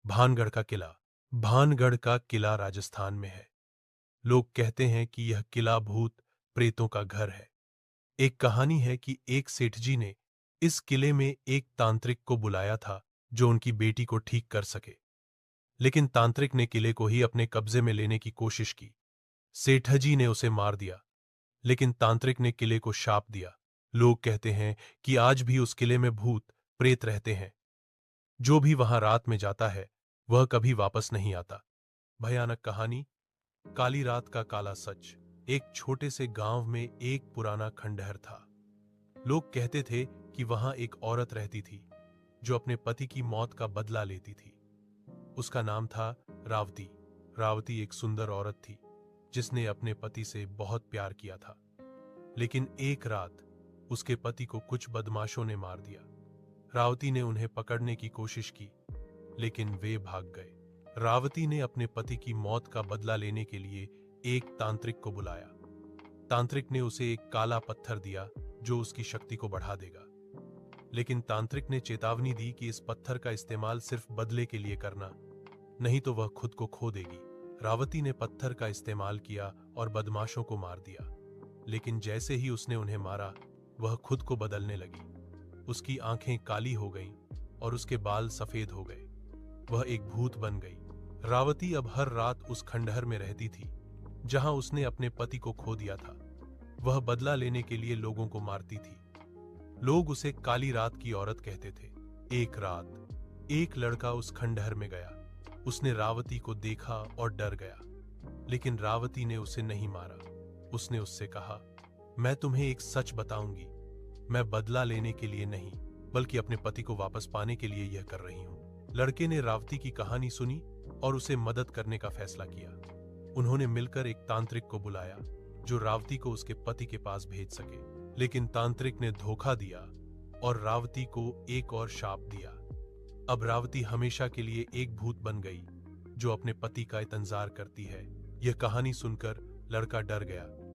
भानगढ़ का किला। भानगढ़ का किला राजस्थान में है। लोग कहते हैं कि यह किला भूत प्रेतों का घर है। एक कहानी है कि एक सेठ जी ने इस किले में एक तांत्रिक को बुलाया था जो उनकी बेटी को ठीक कर सके। लेकिन तांत्रिक ने किले को ही अपने कब्जे में लेने की कोशिश की। सेठ जी ने उसे मार दिया, लेकिन तांत्रिक ने किले को शाप दिया। लोग कहते हैं कि आज भी उस किले में भूत प्रेत रहते हैं। जो भी वहां रात में जाता है वह कभी वापस नहीं आता। भयानक कहानी। काली रात का काला सच। एक छोटे से गांव में एक पुराना खंडहर था। लोग कहते थे कि वहां एक औरत रहती थी जो अपने पति की मौत का बदला लेती थी। उसका नाम था रावती। रावती एक सुंदर औरत थी जिसने अपने पति से बहुत प्यार किया था। लेकिन एक रात उसके पति को कुछ बदमाशों ने मार दिया। रावती ने उन्हें पकड़ने की कोशिश की, लेकिन वे भाग गए। रावती ने अपने पति की मौत का बदला लेने के लिए एक तांत्रिक को बुलाया। तांत्रिक ने उसे एक काला पत्थर दिया जो उसकी शक्ति को बढ़ा देगा। लेकिन तांत्रिक ने चेतावनी दी कि इस पत्थर का इस्तेमाल सिर्फ बदले के लिए करना, नहीं तो वह खुद को खो देगी। रावती ने पत्थर का इस्तेमाल किया और बदमाशों को मार दिया। लेकिन जैसे ही उसने उन्हें मारा, वह खुद को बदलने लगी। उसकी आंखें काली हो गईं और उसके बाल सफेद हो गए। वह एक भूत बन गई। रावती अब हर रात उस खंडहर में रहती थी जहां उसने अपने पति को खो दिया था। वह बदला लेने के लिए लोगों को मारती थी। लोग उसे काली रात की औरत कहते थे। एक रात एक लड़का उस खंडहर में गया। उसने रावती को देखा और डर गया, लेकिन रावती ने उसे नहीं मारा। उसने उससे कहा, मैं तुम्हें एक सच बताऊंगी। मैं बदला लेने के लिए नहीं, बल्कि अपने पति को वापस पाने के लिए यह कर रही हूं। लड़के ने रावती की कहानी सुनी और उसे मदद करने का फैसला किया। उन्होंने मिलकर एक तांत्रिक को बुलाया जो रावती को उसके पति के पास भेज सके। लेकिन तांत्रिक ने धोखा दिया और रावती को एक और शाप दिया। अब रावती हमेशा के लिए एक भूत बन गई जो अपने पति का इंतजार करती है। यह कहानी सुनकर लड़का डर गया